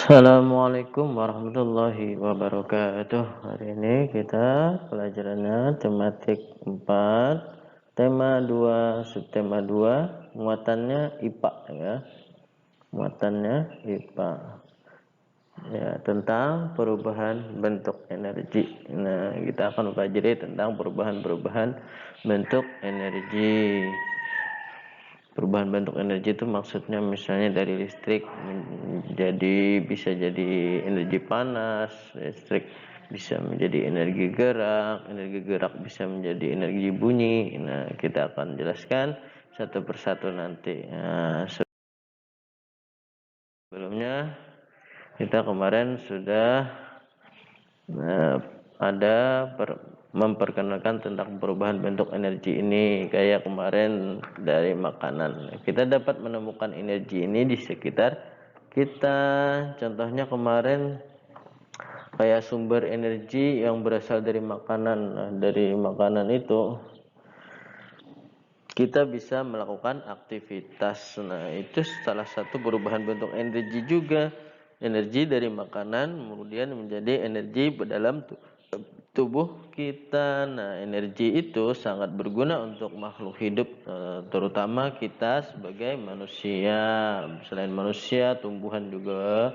Assalamualaikum warahmatullahi wabarakatuh. Hari ini kita pelajarannya tematik 4, tema 2, subtema 2, muatannya IPA ya. Muatannya IPA. Ya, tentang perubahan bentuk energi. Nah, kita akan pelajari tentang perubahan-perubahan bentuk energi. Perubahan bentuk energi itu maksudnya misalnya dari listrik bisa jadi energi panas, listrik bisa menjadi energi gerak bisa menjadi energi bunyi. Nah, kita akan jelaskan satu persatu nanti. Nah, sebelumnya kita kemarin sudah memperkenalkan tentang perubahan bentuk energi ini. Kayak kemarin dari makanan, kita dapat menemukan energi ini di sekitar kita. Contohnya kemarin kayak sumber energi yang berasal dari makanan. Nah, dari makanan itu kita bisa melakukan aktivitas. Nah, itu salah satu perubahan bentuk energi juga. Energi dari makanan kemudian menjadi energi dalam tubuh kita. Nah, energi itu sangat berguna untuk makhluk hidup, terutama kita sebagai manusia. Selain manusia, tumbuhan juga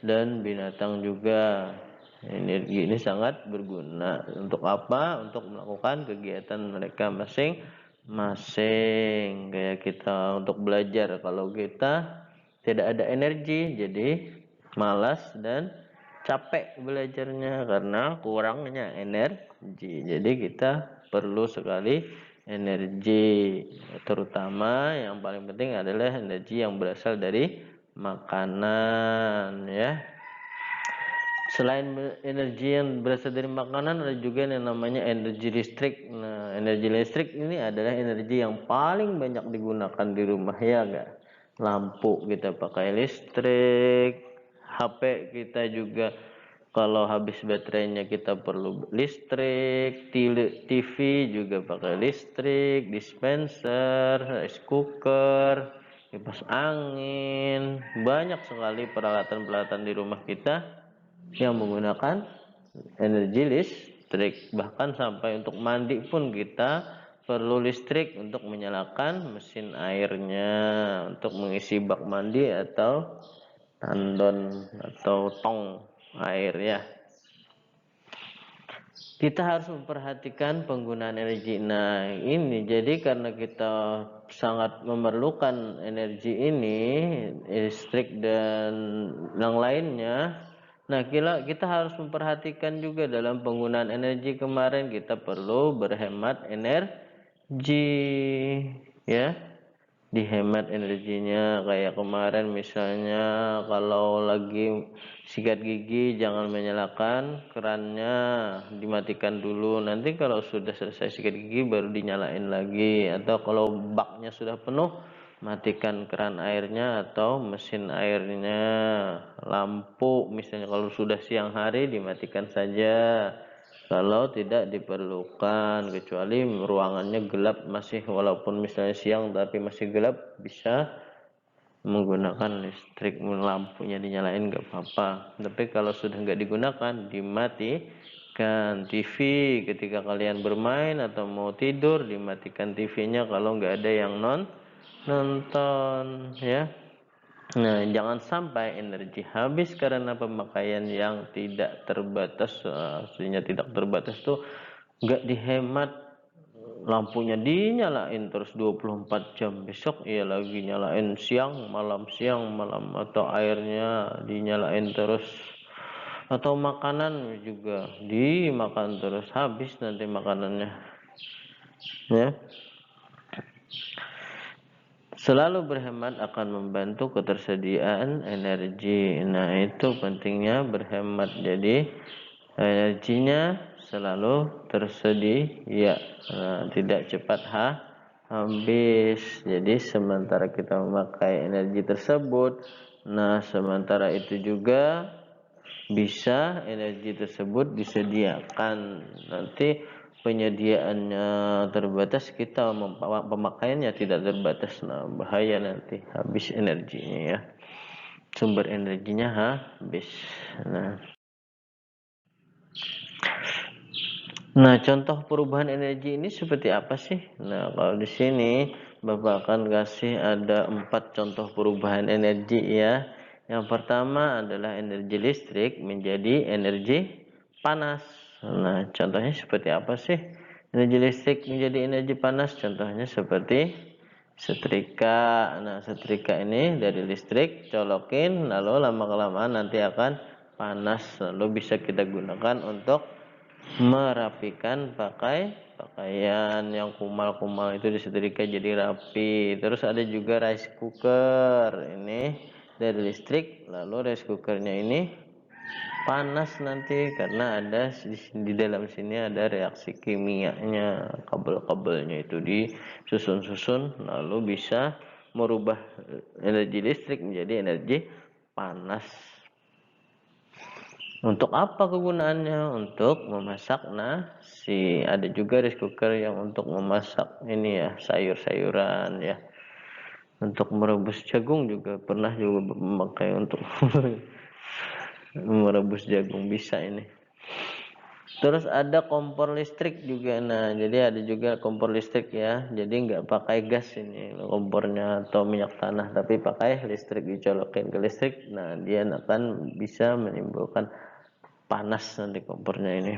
dan binatang juga. Energi ini sangat berguna. Untuk apa? Untuk melakukan kegiatan mereka masing-masing. Kayak kita untuk belajar, kalau kita tidak ada energi, jadi malas dan capek belajarnya karena kurangnya energi. Jadi kita perlu sekali energi, terutama yang paling penting adalah energi yang berasal dari makanan ya. Selain energi yang berasal dari makanan, ada juga yang namanya energi listrik. Nah, energi listrik ini adalah energi yang paling banyak digunakan di rumah ya enggak? Lampu kita pakai listrik, HP kita juga kalau habis baterainya kita perlu listrik, TV juga pakai listrik, dispenser, rice cooker, kipas angin, banyak sekali peralatan-peralatan di rumah kita yang menggunakan energi listrik. Bahkan sampai untuk mandi pun kita perlu listrik untuk menyalakan mesin airnya, untuk mengisi bak mandi atau tandon atau tong air ya. Kita harus memperhatikan penggunaan energi. Nah, ini jadi karena kita sangat memerlukan energi ini, listrik dan yang lainnya. Nah, kita harus memperhatikan juga dalam penggunaan energi. Kemarin kita perlu berhemat energi ya. Dihemat energinya, kayak kemarin misalnya kalau lagi sikat gigi jangan menyalakan kerannya, dimatikan dulu, nanti kalau sudah selesai sikat gigi baru dinyalain lagi. Atau kalau baknya sudah penuh, matikan keran airnya atau mesin airnya. Lampu misalnya kalau sudah siang hari dimatikan saja kalau tidak diperlukan, kecuali ruangannya gelap masih, walaupun misalnya siang tapi masih gelap, bisa menggunakan listrik, lampunya dinyalain nggak apa-apa. Tapi kalau sudah nggak digunakan, dimatikan. TV ketika kalian bermain atau mau tidur, dimatikan TV-nya kalau nggak ada yang nonton ya. Nah, jangan sampai energi habis karena pemakaian yang tidak terbatas. Aslinya tidak terbatas tuh nggak dihemat, lampunya dinyalain terus 24 jam. Besok ya lagi nyalain siang malam, atau airnya dinyalain terus, atau makanan juga dimakan terus, habis nanti makanannya ya. Selalu berhemat akan membantu ketersediaan energi. Nah, itu pentingnya berhemat. Jadi energinya selalu tersedia, tidak cepat habis. Jadi sementara kita memakai energi tersebut, nah sementara itu juga bisa energi tersebut disediakan. Nanti penyediaannya terbatas, kita pemakaiannya tidak terbatas. Nah, bahaya nanti habis energinya ya. sumber energinya habis. Nah, contoh perubahan energi ini seperti apa sih? Nah, kalau di sini Bapak akan kasih ada 4 contoh perubahan energi ya. Yang pertama adalah energi listrik menjadi energi panas. Nah, contohnya seperti apa sih? Energi listrik menjadi energi panas, contohnya seperti setrika. Nah, setrika ini dari listrik, colokin, lalu lama-kelamaan nanti akan panas. Lalu bisa kita gunakan untuk merapikan pakaian yang kumal-kumal itu disetrika jadi rapi. Terus ada juga rice cooker, ini dari listrik, lalu rice cookernya ini panas nanti karena ada di dalam sini ada reaksi kimianya, kabel-kabelnya itu disusun-susun lalu bisa merubah energi listrik menjadi energi panas. Untuk apa kegunaannya? Untuk memasak nasi. Ada juga rice cooker yang untuk memasak ini ya, sayur-sayuran ya. Untuk merebus jagung juga pernah juga memakai untuk merebus jagung, bisa ini. Terus ada kompor listrik juga. Nah, jadi ada juga kompor listrik ya. Jadi nggak pakai gas ini kompornya atau minyak tanah, tapi pakai listrik, dicolokin ke listrik. Nah, dia akan bisa menimbulkan panas nanti kompornya ini.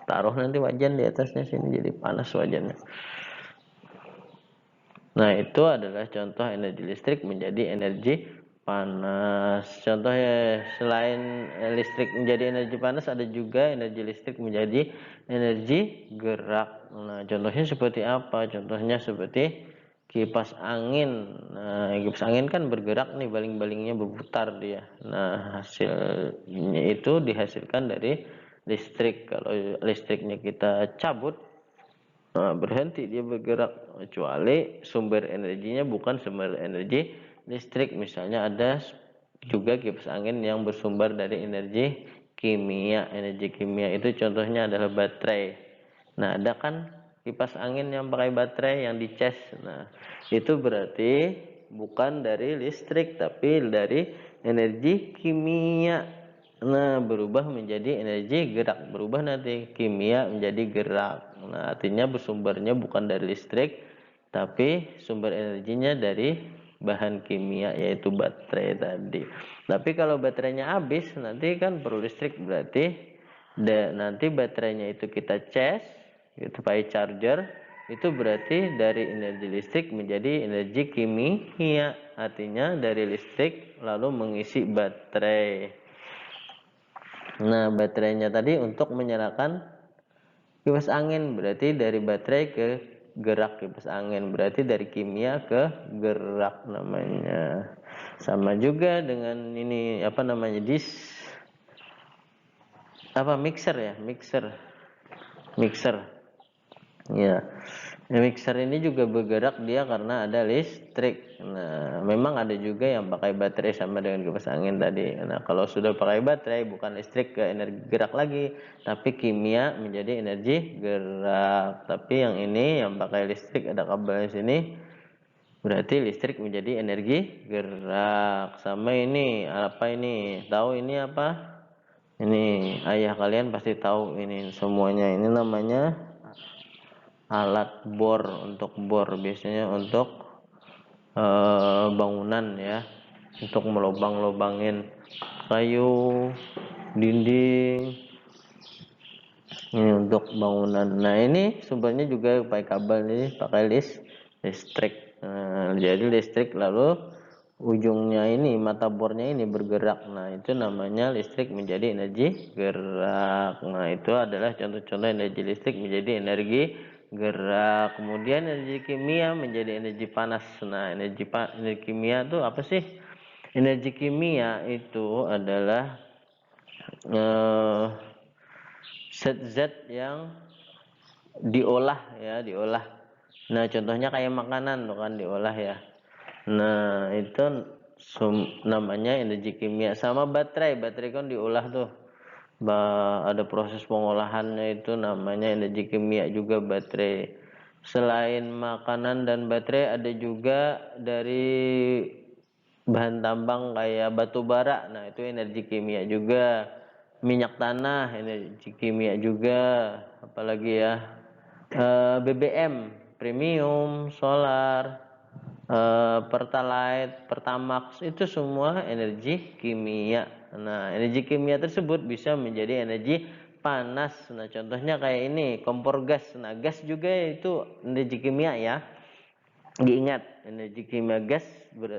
Taruh nanti wajan di atasnya sini jadi panas wajannya. Nah, itu adalah contoh energi listrik menjadi energi panas. Contohnya selain listrik menjadi energi panas, ada juga energi listrik menjadi energi gerak. Nah, contohnya seperti apa? Contohnya seperti kipas angin. Nah, kipas angin kan bergerak nih, baling-balingnya berputar dia. Nah, hasilnya itu dihasilkan dari listrik. Kalau listriknya kita cabut, berhenti dia bergerak, kecuali sumber energinya bukan sumber energi listrik. Misalnya ada juga kipas angin yang bersumber dari energi kimia. Energi kimia itu contohnya adalah baterai. Nah, ada kan kipas angin yang pakai baterai yang dicas. Nah, itu berarti bukan dari listrik tapi dari energi kimia. Nah, berubah menjadi energi gerak, berubah nanti kimia menjadi gerak. Nah, artinya bersumbernya bukan dari listrik, tapi sumber energinya dari bahan kimia yaitu baterai tadi. Tapi kalau baterainya habis, nanti kan perlu listrik, berarti nanti baterainya itu kita cas, itu pakai charger, itu berarti dari energi listrik menjadi energi kimia. Artinya dari listrik lalu mengisi baterai. Nah, baterainya tadi untuk menyalakan kipas angin, berarti dari baterai ke gerak kipas angin, berarti dari kimia ke gerak namanya. Sama juga dengan ini apa namanya, mixer ya, mixer ya. Mixer ini juga bergerak dia karena ada listrik. Nah, memang ada juga yang pakai baterai sama dengan kipas angin tadi. Nah, kalau sudah pakai baterai bukan listrik ke energi gerak lagi, tapi kimia menjadi energi gerak. Tapi yang ini yang pakai listrik ada kabelnya sini, berarti listrik menjadi energi gerak. Sama ini apa ini? Tahu ini apa? Ini ayah kalian pasti tahu ini semuanya. Ini namanya alat bor. Untuk bor biasanya untuk bangunan ya, untuk melobang-lobangin kayu, dinding, ini untuk bangunan. Nah, ini sumbernya juga pakai kabel, ini pakai listrik. Nah, jadi listrik lalu ujungnya ini mata bornya ini bergerak. Nah, itu namanya listrik menjadi energi gerak. Nah, itu adalah contoh-contoh energi listrik menjadi energi gerak. Kemudian energi kimia menjadi energi panas. Nah, energi kimia itu apa sih? Energi kimia itu adalah zat-zat yang diolah ya, diolah. Nah, contohnya kayak makanan tuh kan diolah ya. Nah, itu namanya energi kimia. Sama baterai kan diolah tuh. Ada proses pengolahannya, itu namanya energi kimia juga baterai. Selain makanan dan baterai ada juga dari bahan tambang kayak batu bara, nah itu energi kimia juga. Minyak tanah energi kimia juga, apalagi ya, BBM premium, solar, pertalite, pertamax, itu semua energi kimia. Nah, energi kimia tersebut bisa menjadi energi panas. Nah, contohnya kayak ini, kompor gas. Nah, gas juga itu energi kimia ya. Diingat, energi kimia gas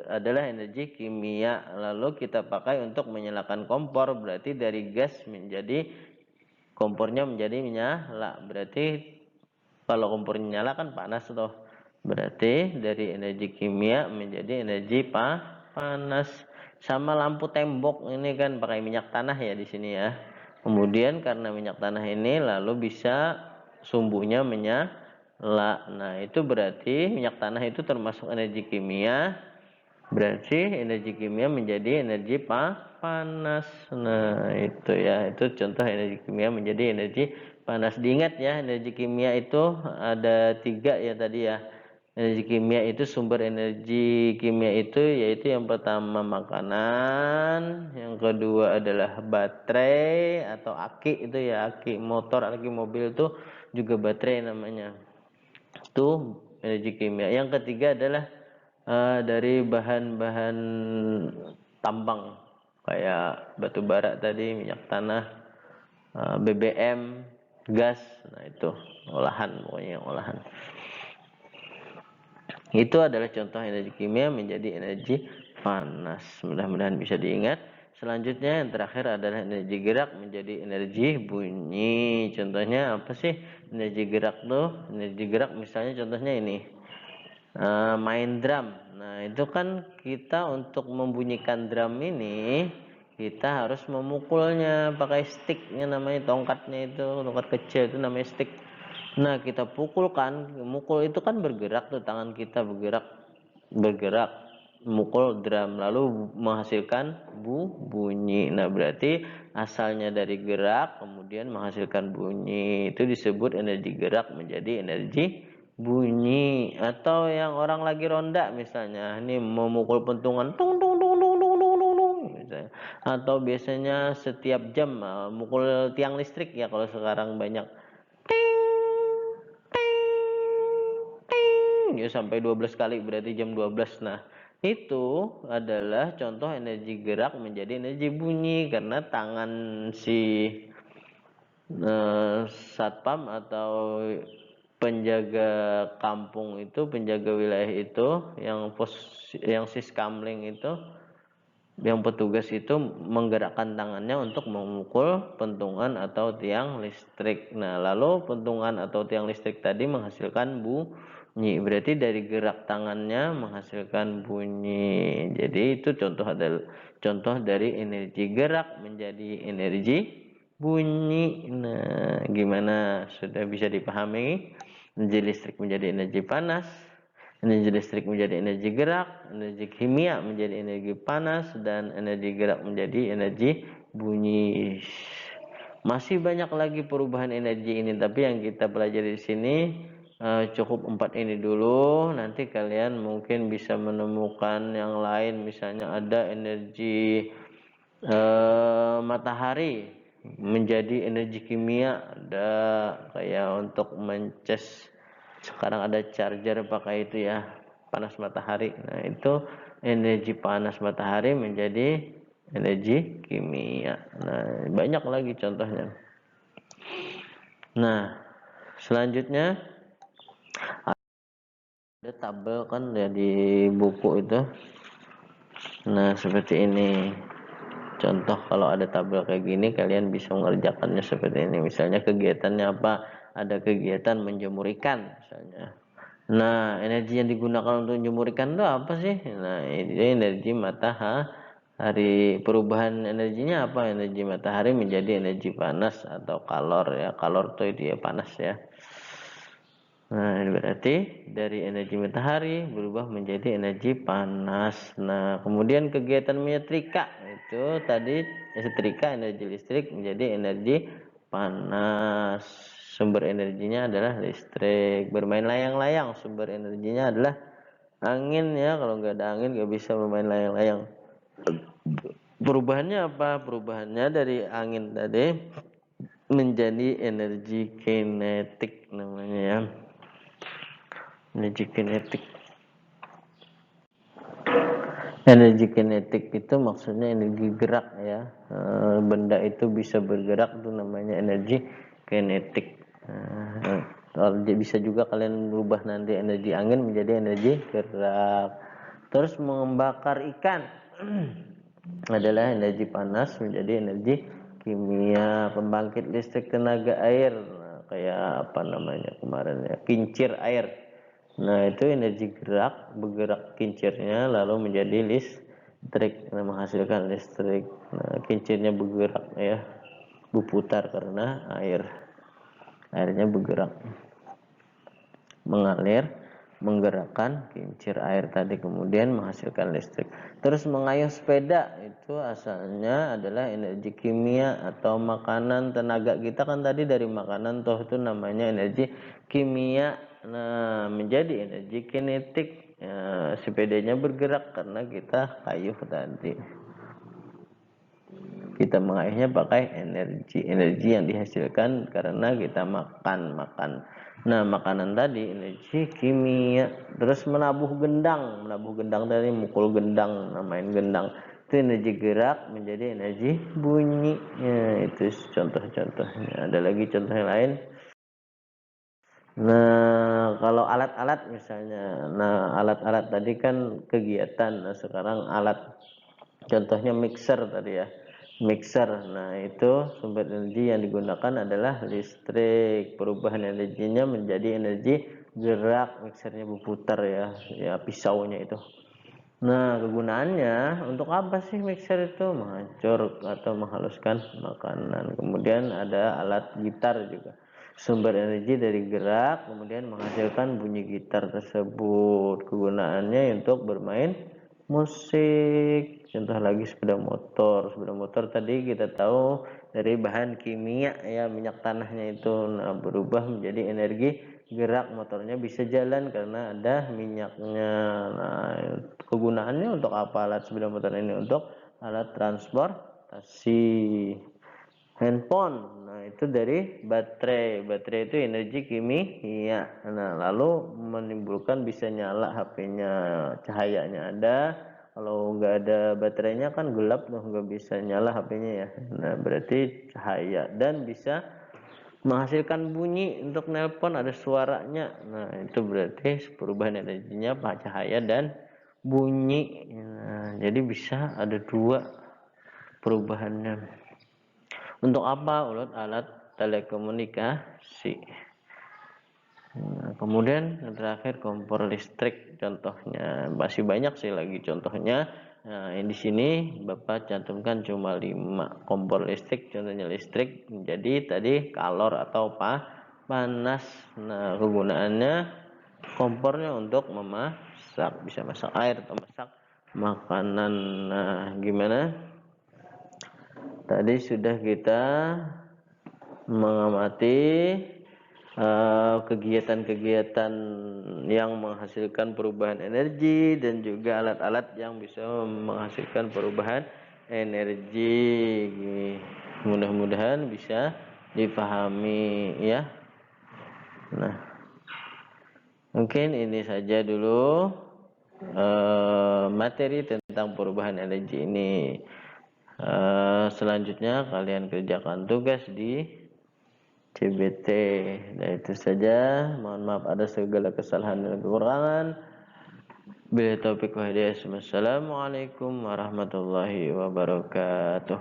adalah energi kimia. Lalu kita pakai untuk menyalakan kompor, berarti dari gas menjadi kompornya menjadi menyala. Berarti kalau kompornya nyala kan panas tuh. Berarti dari energi kimia menjadi energi panas. Sama lampu tembok ini kan pakai minyak tanah ya di sini ya. Kemudian karena minyak tanah ini lalu bisa sumbunya menyala. Nah, itu berarti minyak tanah itu termasuk energi kimia. Berarti energi kimia menjadi energi panas. Nah, itu ya, itu contoh energi kimia menjadi energi panas. Diingat ya, energi kimia itu ada 3 ya tadi ya. Energi kimia itu, sumber energi kimia itu yaitu yang pertama makanan, yang kedua adalah baterai atau aki itu ya, aki motor, aki mobil itu juga baterai namanya. Itu energi kimia. Yang ketiga adalah dari bahan-bahan tambang kayak batu bara tadi, minyak tanah, BBM, gas. Nah, itu olahan, pokoknya yang olahan. Itu adalah contoh energi kimia menjadi energi panas. Mudah-mudahan bisa diingat. Selanjutnya yang terakhir adalah energi gerak menjadi energi bunyi. Contohnya apa sih energi gerak tuh? Energi gerak misalnya contohnya ini, main drum. Nah, itu kan kita untuk membunyikan drum ini kita harus memukulnya pakai sticknya, namanya tongkatnya itu, tongkat kecil itu namanya stick. Nah, kita pukulkan, mukul itu kan bergerak tuh, tangan kita bergerak mukul drum lalu menghasilkan bunyi. Nah, berarti asalnya dari gerak kemudian menghasilkan bunyi, itu disebut energi gerak menjadi energi bunyi. Atau yang orang lagi ronda misalnya, ini memukul pentungan tung tung tung tung tung tung tung tung misalnya. Atau biasanya setiap jam mukul tiang listrik ya, kalau sekarang banyak ya sampai 12 kali berarti jam 12. Nah, itu adalah contoh energi gerak menjadi energi bunyi karena tangan si satpam atau penjaga kampung itu, penjaga wilayah itu, yang siskamling itu, yang petugas itu menggerakkan tangannya untuk memukul pentungan atau tiang listrik. Nah, lalu pentungan atau tiang listrik tadi menghasilkan bunyi. Berarti dari gerak tangannya menghasilkan bunyi. Jadi itu contoh dari energi gerak menjadi energi bunyi. Nah, gimana? Sudah bisa dipahami? Energi listrik menjadi energi panas, energi listrik menjadi energi gerak, energi kimia menjadi energi panas, dan energi gerak menjadi energi bunyi. Masih banyak lagi perubahan energi ini, tapi yang kita pelajari di sini cukup 4 ini dulu. Nanti kalian mungkin bisa menemukan yang lain, misalnya ada energi matahari menjadi energi kimia, ada kayak untuk mencas. Sekarang ada charger pakai itu ya, panas matahari. Nah, itu energi panas matahari menjadi energi kimia. Nah, banyak lagi contohnya. Nah, selanjutnya ada tabel kan ya di buku itu. Nah, seperti ini. Contoh kalau ada tabel kayak gini kalian bisa mengerjakannya seperti ini. Misalnya kegiatannya apa? Ada kegiatan menjemur ikan misalnya. Nah, energi yang digunakan untuk menjemur ikan itu apa sih? Nah, ini energi matahari. Perubahan energinya apa? Energi matahari menjadi energi panas atau kalor ya. Kalor itu dia panas ya. Nah, ini berarti dari energi matahari berubah menjadi energi panas. Nah, kemudian kegiatan menyetrika itu tadi setrika, energi listrik menjadi energi panas. Sumber energinya adalah listrik. Bermain layang-layang sumber energinya adalah angin ya, kalau nggak ada angin nggak bisa bermain layang-layang. Perubahannya apa? Perubahannya dari angin tadi menjadi energi kinetik namanya ya. Energi kinetik. Energi kinetik itu maksudnya energi gerak ya. Benda itu bisa bergerak itu namanya energi kinetik. Bisa juga kalian berubah nanti energi angin menjadi energi gerak. Terus membakar ikan adalah energi panas menjadi energi kimia. Pembangkit listrik tenaga air, kayak apa namanya kemarin ya, kincir air. Nah itu energi gerak, bergerak kincirnya lalu menjadi listrik, menghasilkan listrik. Nah kincirnya bergerak ya, berputar karena airnya bergerak, mengalir, menggerakkan kincir air tadi, kemudian menghasilkan listrik. Terus mengayuh sepeda itu asalnya adalah energi kimia atau makanan. Tenaga kita kan tadi dari makanan, toh itu namanya energi kimia. Nah menjadi energi kinetik. Sepedanya bergerak karena kita kayuh tadi. Kita mengayuhnya pakai energi yang dihasilkan karena kita makan. Nah makanan tadi energi kimia. Terus menabuh gendang tadi, mukul gendang, main gendang, itu energi gerak menjadi energi bunyi. Itu contoh-contohnya. Ada lagi contoh yang lain. Nah kalau alat-alat misalnya, alat-alat tadi kan kegiatan. Nah sekarang alat, contohnya mixer tadi ya, mixer. Nah itu sumber energi yang digunakan adalah listrik. Perubahan energinya menjadi energi gerak, mixernya berputar ya pisaunya itu. Nah kegunaannya untuk apa sih mixer itu? Menghancur atau menghaluskan makanan. Kemudian ada alat gitar juga, sumber energi dari gerak kemudian menghasilkan bunyi gitar tersebut. Kegunaannya untuk bermain musik. Contoh lagi sepeda motor tadi kita tahu dari bahan kimia ya, minyak tanahnya itu. Nah berubah menjadi energi gerak, motornya bisa jalan karena ada minyaknya. Nah kegunaannya untuk apa alat sepeda motor ini? Untuk alat transportasi. Handphone, nah itu dari baterai itu energi kimia. Nah lalu menimbulkan, bisa nyala HP-nya, cahayanya ada. Kalau nggak ada baterainya kan gelap tuh, nggak bisa nyala HP-nya ya. Nah berarti cahaya, dan bisa menghasilkan bunyi. Untuk nelpon ada suaranya. Nah itu berarti perubahan energinya apa? Cahaya dan bunyi. Nah, jadi bisa ada dua perubahannya. Untuk apa? Untuk alat telekomunikasi. Nah, kemudian yang terakhir kompor listrik, contohnya masih banyak sih lagi contohnya. Nah, di sini Bapak cantumkan cuma 5 kompor listrik. Contohnya listrik menjadi tadi kalor atau panas. Nah, kegunaannya kompornya untuk memasak, bisa masak air atau masak makanan. Nah, gimana? Tadi sudah kita mengamati kegiatan-kegiatan yang menghasilkan perubahan energi dan juga alat-alat yang bisa menghasilkan perubahan energi. Mudah-mudahan bisa dipahami ya. Nah, mungkin ini saja dulu materi tentang perubahan energi ini. Selanjutnya kalian kerjakan tugas di CBT. Dan itu saja. Mohon maaf ada segala kesalahan dan kekurangan. Bila taufiq wa hidayah. Wassalamualaikum warahmatullahi wabarakatuh.